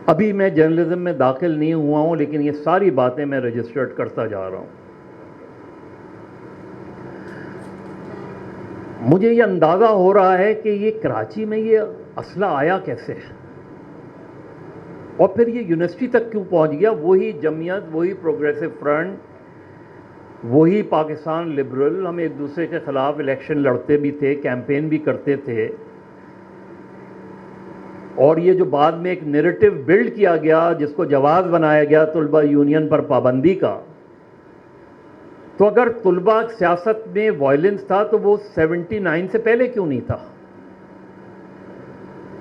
अभी मैं जर्नलिज्म में दाखिल नहीं हुआ हूं, लेकिन ये सारी बातें मैं रजिस्टर्ड करता जा रहा हूं। मुझे ये अंदाज़ा हो रहा है कि ये कराची में ये असला आया कैसे है और फिर ये यूनिवर्सिटी तक क्यों पहुंच गया। वही जमीयत, वही प्रोग्रेसिव फ्रंट, वही पाकिस्तान लिबरल, हम एक दूसरे के ख़िलाफ़ इलेक्शन लड़ते भी थे, कैंपेन भी करते थे, और ये जो बाद में एक नैरेटिव बिल्ड किया गया जिसको जवाब बनाया गया तुलबा यूनियन पर पाबंदी का, तो अगर तुलबा सियासत में वायलेंस था तो वो 79 से पहले क्यों नहीं था,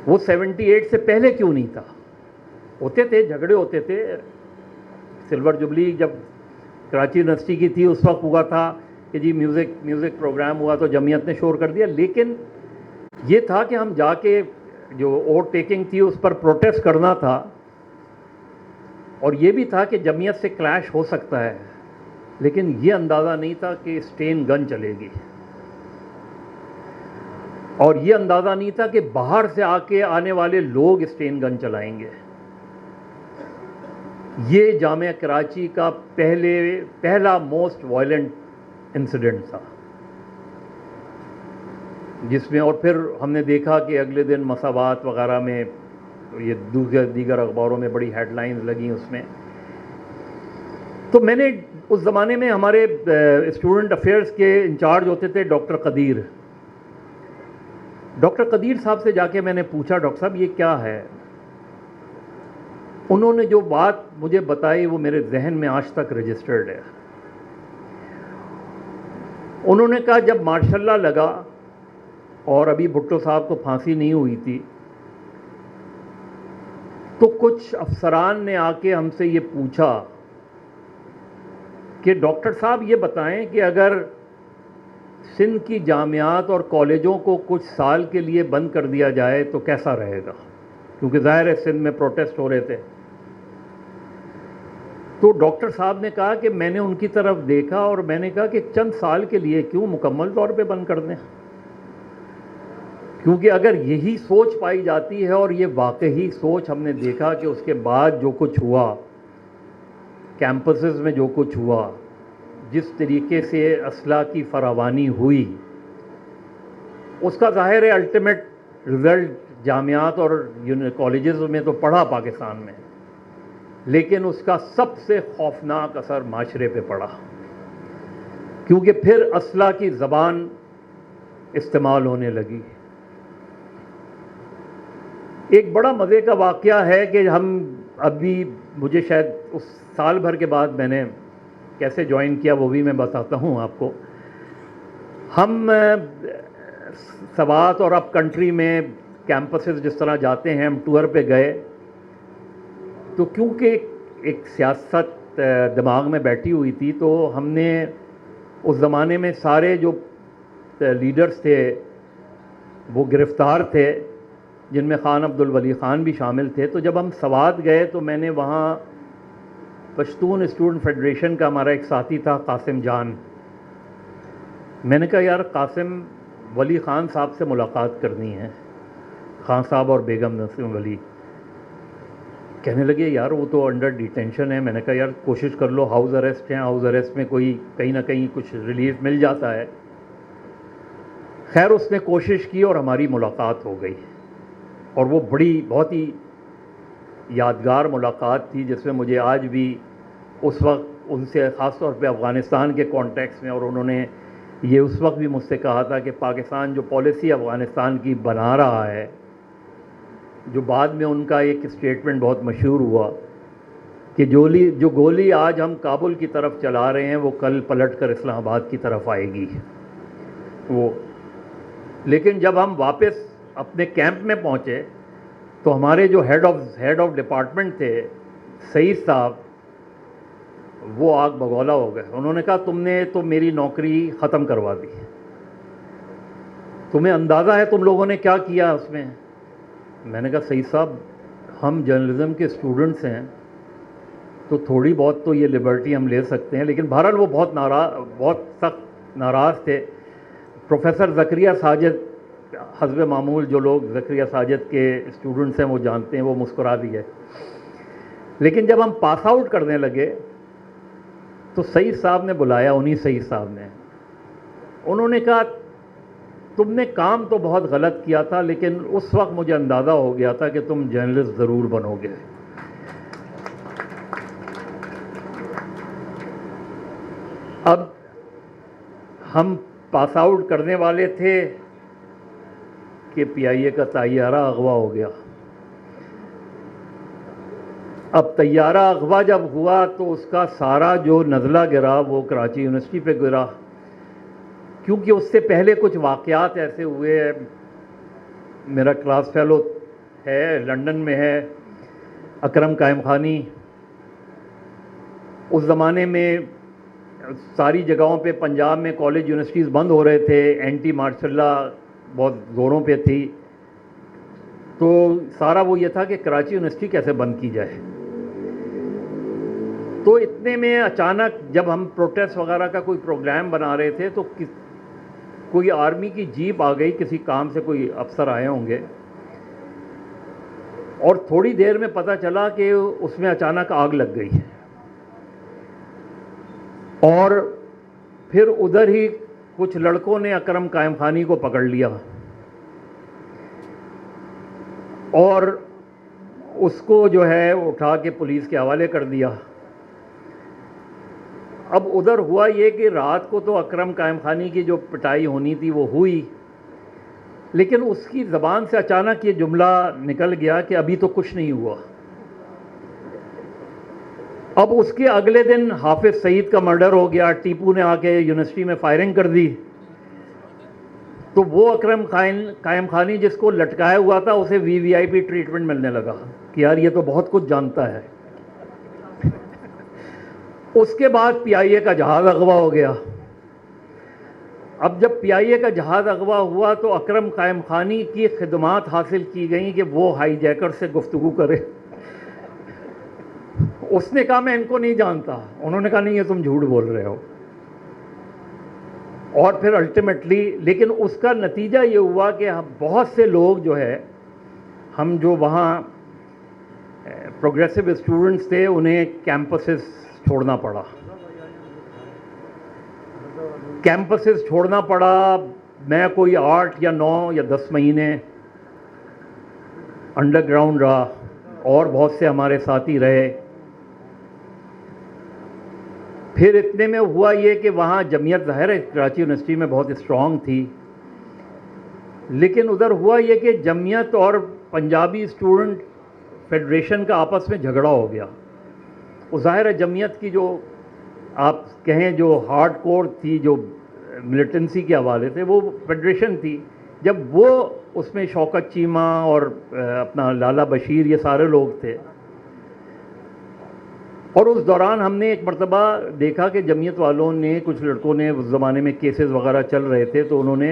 वो 78 से पहले क्यों नहीं था। होते थे, झगड़े होते थे। सिल्वर जुबली जब कराची यूनिवर्सिटी की थी उस वक्त हुआ था कि जी म्यूज़िक प्रोग्राम हुआ तो जमीयत ने शोर कर दिया, लेकिन ये था कि हम जाके जो वोट टेकिंग थी उस पर प्रोटेस्ट करना था, और ये भी था कि जमीयत से क्लैश हो सकता है, लेकिन ये अंदाज़ा नहीं था कि स्टेन गन चलेगी, और ये अंदाज़ा नहीं था कि बाहर से आने वाले लोग स्टेन गन चलाएंगे। ये जामिया कराची का पहला मोस्ट वायलेंट इंसिडेंट था, जिसमें और फिर हमने देखा कि अगले दिन मसावात वगैरह में ये दीगर अखबारों में बड़ी हेडलाइंस लगी उसमें। तो मैंने उस ज़माने में हमारे स्टूडेंट अफेयर्स के इंचार्ज होते थे डॉक्टर कदीर साहब से जाके मैंने पूछा, डॉक्टर साहब ये क्या है। उन्होंने जो बात मुझे बताई वो मेरे जहन में आज तक रजिस्टर्ड है। उन्होंने कहा जब मार्शल लॉ लगा और अभी भुट्टो साहब को फांसी नहीं हुई थी, तो कुछ अफसरान ने आके हमसे ये पूछा कि डॉक्टर साहब ये बताएं कि अगर सिंध की जामियात और कॉलेजों को कुछ साल के लिए बंद कर दिया जाए तो कैसा रहेगा, क्योंकि ज़ाहिर है सिंध में प्रोटेस्ट हो रहे थे। तो डॉक्टर साहब ने कहा कि मैंने उनकी तरफ देखा और मैंने कहा कि चंद साल के लिए क्यों मुकम्मल तौर पे बंद कर दें, क्योंकि अगर यही सोच पाई जाती है, और ये वाकई सोच हमने देखा कि उसके बाद जो कुछ हुआ कैंपसेस में, जो कुछ हुआ, जिस तरीके से असला की फरावानी हुई, उसका ज़ाहिर है अल्टीमेट रिज़ल्ट जामियात और कॉलेजेस में तो पड़ा पाकिस्तान में, लेकिन उसका सबसे खौफनाक असर माशरे पे पड़ा, क्योंकि फिर असला की ज़बान इस्तेमाल होने लगी। एक बड़ा मज़े का वाक़या है कि हम अभी, मुझे शायद उस साल भर के बाद मैंने कैसे ज्वाइन किया वो भी मैं बताता हूँ आपको। हम सवात और अप कंट्री में कैंपसेस जिस तरह जाते हैं, हम टूर पे गए, तो क्योंकि एक सियासत दिमाग में बैठी हुई थी, तो हमने उस ज़माने में सारे जो लीडर्स थे वो गिरफ़्तार थे, जिनमें ख़ान अब्दुल वली ख़ान भी शामिल थे। तो जब हम सवात गए तो मैंने वहाँ पश्तून स्टूडेंट फेडरेशन का हमारा एक साथी था कासिम जान, मैंने कहा यार कासिम वली ख़ान साहब से मुलाकात करनी है, ख़ान साहब और बेगम नसीम वली। कहने लगे यार वो तो अंडर डिटेंशन है। मैंने कहा यार कोशिश कर लो, हाउस अरेस्ट हैं, हाउस अरेस्ट में कोई कहीं ना कहीं कुछ रिलीफ मिल जाता है। खैर उसने कोशिश की और हमारी मुलाकात हो गई, और वो बहुत ही यादगार मुलाकात थी, जिसमें मुझे आज भी उस वक्त उनसे ख़ास तौर पे अफ़गानिस्तान के कॉन्टेक्स्ट में, और उन्होंने ये उस वक्त भी मुझसे कहा था कि पाकिस्तान जो पॉलिसी अफ़गानिस्तान की बना रहा है, जो बाद में उनका एक स्टेटमेंट बहुत मशहूर हुआ कि जो गोली आज हम काबुल की तरफ चला रहे हैं वो कल पलट कर इस्लामाबाद की तरफ आएगी वो। लेकिन जब हम वापस अपने कैंप में पहुँचे तो हमारे जो हेड ऑफ डिपार्टमेंट थे सईद साहब, वो आग बगौला हो गए। उन्होंने कहा तुमने तो मेरी नौकरी ख़त्म करवा दी, तुम्हें अंदाज़ा है तुम लोगों ने क्या किया उसमें। मैंने कहा सईद साहब हम जर्नलिज़म के स्टूडेंट्स हैं तो थोड़ी बहुत तो ये लिबर्टी हम ले सकते हैं, लेकिन बहरहाल वो बहुत सख्त नाराज़ थे। प्रोफेसर ज़करिया साजिद, हस्ब मामूल जो लोग ज़करिया साजिद के स्टूडेंट्स हैं वो जानते हैं, वो मुस्कुरा दिए। लेकिन जब हम पास आउट करने लगे तो सईद साहब ने बुलाया, उन्हीं सईद साहब ने, उन्होंने कहा तुमने काम तो बहुत गलत किया था, लेकिन उस वक्त मुझे अंदाज़ा हो गया था कि तुम जर्नलिस्ट ज़रूर बनोगे। अब हम पास आउट करने वाले थे कि पीआईए का तैयारा अगवा हो गया। अब तैयारा अगवा जब हुआ तो उसका सारा जो नज़ला गिरा वो कराची यूनिवर्सिटी पे गिरा, क्योंकि उससे पहले कुछ वाक़यात ऐसे हुए। मेरा क्लास फेलो है, लंदन में है, अकरम कायम खानी। उस ज़माने में सारी जगहों पे पंजाब में कॉलेज यूनिवर्सिटीज़ बंद हो रहे थे, एंटी मार्शल लॉ बहुत ज़ोरों पे थी। तो सारा वो ये था कि कराची यूनिवर्सिटी कैसे बंद की जाए। तो इतने में अचानक जब हम प्रोटेस्ट वगैरह का कोई प्रोग्राम बना रहे थे तो कोई आर्मी की जीप आ गई, किसी काम से कोई अफसर आए होंगे, और थोड़ी देर में पता चला कि उसमें अचानक आग लग गई। और फिर उधर ही कुछ लड़कों ने अकरम कायम खानी को पकड़ लिया और उसको जो है उठा के पुलिस के हवाले कर दिया। अब उधर हुआ ये कि रात को तो अकरम कायम खानी की जो पिटाई होनी थी वो हुई, लेकिन उसकी ज़बान से अचानक ये जुमला निकल गया कि अभी तो कुछ नहीं हुआ। अब उसके अगले दिन हाफिज़ सईद का मर्डर हो गया, टीपू ने आके यूनिवर्सिटी में फायरिंग कर दी। तो वो अकरम कायम खानी जिसको लटकाया हुआ था उसे वीवीआईपी ट्रीटमेंट मिलने लगा कि यार ये तो बहुत कुछ जानता है। उसके बाद पीआईए का जहाज़ अगवा हो गया। अब जब पीआईए का जहाज़ अगवा हुआ तो अकरम कायम खानी की खिदमात हासिल की गई कि वो हाईजैकर से गुफ्तगू करे। उसने कहा मैं इनको नहीं जानता, उन्होंने कहा नहीं ये तुम झूठ बोल रहे हो। और फिर अल्टीमेटली, लेकिन उसका नतीजा ये हुआ कि बहुत से लोग जो है, हम जो वहाँ प्रोग्रेसिव स्टूडेंट्स थे उन्हें कैंपसेस छोड़ना पड़ा। कैंपसेस छोड़ना पड़ा। मैं कोई 8 या 9 या 10 महीने अंडरग्राउंड रहा और बहुत से हमारे साथी रहे। फिर इतने में हुआ ये कि वहाँ जमीयत ज़ाहिर है कराची यूनिवर्सिटी में बहुत स्ट्रॉन्ग थी, लेकिन उधर हुआ ये कि जमीयत और पंजाबी स्टूडेंट फेडरेशन का आपस में झगड़ा हो गया। वो ज़ाहिर है जमीयत की जो आप कहें जो हार्ड कोर थी, जो मिलिटेंसी के हवाले से, वो फेडरेशन थी। जब वो उसमें शौकत चीमा और अपना लाला बशीर ये सारे लोग थे, और उस दौरान हमने एक मरतबा देखा कि जमीयत वालों ने, कुछ लड़कों ने, उस ज़माने में केसेस वगैरह चल रहे थे, तो उन्होंने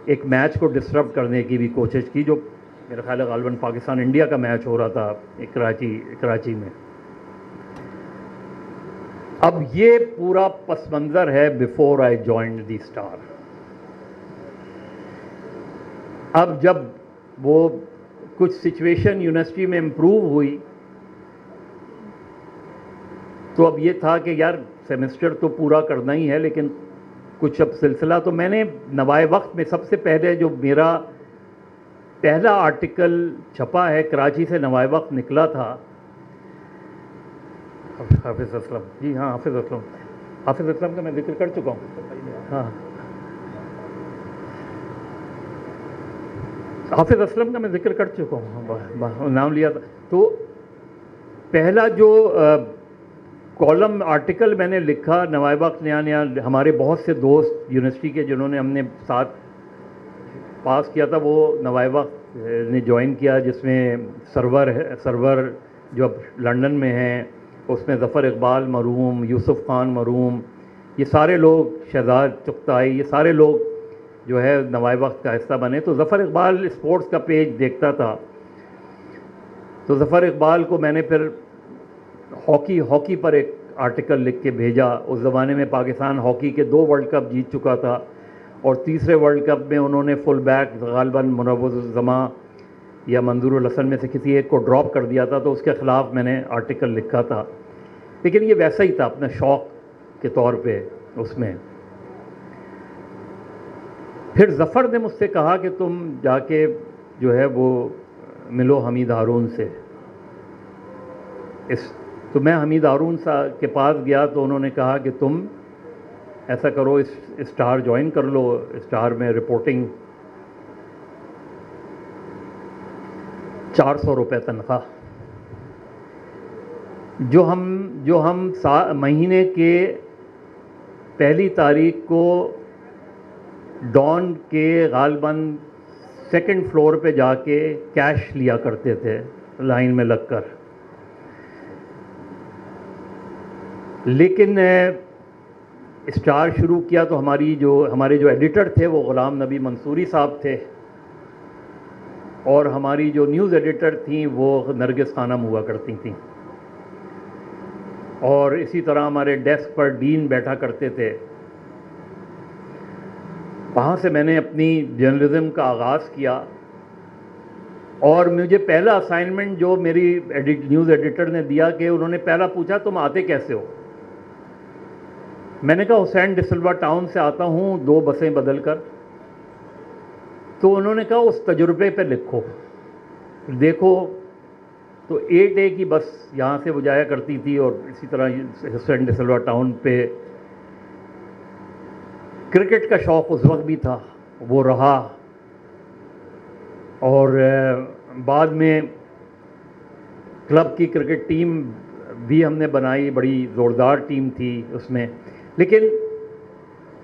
एक मैच को डिस्टर्ब करने की भी कोशिश की, जो मेरा ख्याल है गालिबन पाकिस्तान इंडिया का मैच हो रहा था कराची में। अब ये पूरा पस मंज़र है before I joined the star. अब जब वो कुछ सिचुएशन यूनिवर्सिटी में इम्प्रूव हुई तो अब ये था कि यार सेमेस्टर तो पूरा करना ही है, लेकिन कुछ अब सिलसिला। तो मैंने नवाए वक्त में सबसे पहले जो मेरा पहला आर्टिकल छपा है, कराची से नवाए वक्त निकला था, हाफिज़ असलम, जी हाँ हाफिज़ असलम का मैं जिक्र कर चुका हूँ। हाँ, हाफिज़ असलम का मैं जिक्र कर चुका हूँ, नाम लिया था। तो पहला जो कॉलम आर्टिकल मैंने लिखा नवाए वक्त नया, हमारे बहुत से दोस्त यूनिवर्सिटी के जिन्होंने हमने साथ पास किया था वो नवाए वक्त ने ज्वाइन किया, जिसमें सरवर जो अब लंदन में हैं, उसमें ज़फ़र इकबाल मरहूम, यूसुफ़ खान मरहूम, ये सारे लोग, शहजाद चुगताई, ये सारे लोग जो है नवाए वक्त का हिस्सा बने। तो ज़फ़र इकबाल स्पोर्ट्स का पेज देखता था, तो ज़फ़र इकबाल को मैंने फिर हॉकी पर एक आर्टिकल लिख के भेजा। उस ज़माने में पाकिस्तान हॉकी के 2 वर्ल्ड कप जीत चुका था और तीसरे वर्ल्ड कप में उन्होंने फुल बैक गालिबन मुनव्वरुज़्ज़मा या मंजूरुल हसन में से किसी एक को ड्रॉप कर दिया था तो उसके ख़िलाफ़ मैंने आर्टिकल लिखा था, लेकिन ये वैसा ही था अपने शौक़ के तौर पे उसमें। फिर ज़फ़र ने मुझसे कहा कि तुम जाके जो है वो मिलो हमीद हारून से। तो मैं हमीद हारून के पास गया तो उन्होंने कहा कि तुम ऐसा करो, इस स्टार ज्वाइन कर लो, स्टार में रिपोर्टिंग 400 रुपये तनख्वाह। जो हम महीने के पहली तारीख को डॉन के गालबन सेकंड फ्लोर पे जाके कैश लिया करते थे लाइन में लगकर। लेकिन स्टार शुरू किया तो हमारे जो एडिटर थे वो ग़ुलाम नबी मंसूरी साहब थे, और हमारी जो न्यूज़ एडिटर थी वो नरगिस खानम हुआ करती थी, और इसी तरह हमारे डेस्क पर डीन बैठा करते थे। वहाँ से मैंने अपनी जर्नलिज़्म का आगाज़ किया, और मुझे पहला असाइनमेंट जो मेरी न्यूज़ एडिटर ने दिया कि उन्होंने पहला पूछा तुम आते कैसे हो। मैंने कहा हुसैन डिसल्वा टाउन से आता हूँ 2 बसें बदल कर। तो उन्होंने कहा उस तजुर्बे पे लिखो, देखो तो 8A की बस यहाँ से वो जाया करती थी, और इसी तरह हुसैन डिसल्वा टाउन पे क्रिकेट का शौक़ उस वक्त भी था, वो रहा। और बाद में क्लब की क्रिकेट टीम भी हमने बनाई, बड़ी ज़ोरदार टीम थी उसमें। लेकिन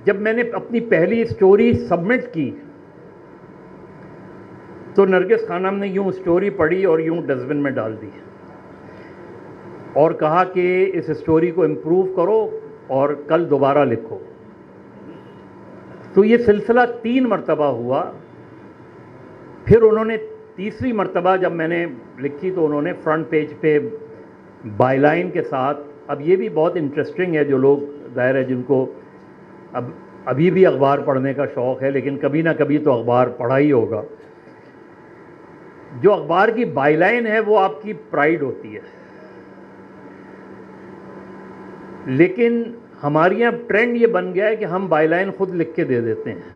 जब मैंने अपनी पहली स्टोरी सबमिट की तो नरगिस खानम ने यूँ स्टोरी पढ़ी और यूँ डस्टबिन में डाल दी, और कहा कि इस स्टोरी को इम्प्रूव करो और कल दोबारा लिखो। तो ये सिलसिला 3 मरतबा हुआ। फिर उन्होंने तीसरी मरतबा जब मैंने लिखी तो उन्होंने फ्रंट पेज पे बायलाइन के साथ, अब ये भी बहुत इंटरेस्टिंग है, जो लोग ज़ाहिर है जिनको अब अभी भी अखबार पढ़ने का शौक़ है, लेकिन कभी ना कभी तो अखबार पढ़ा ही होगा। जो अखबार की बायलाइन है वो आपकी प्राइड होती है, लेकिन हमारे यहाँ ट्रेंड ये बन गया है कि हम बायलाइन खुद लिख के दे देते हैं।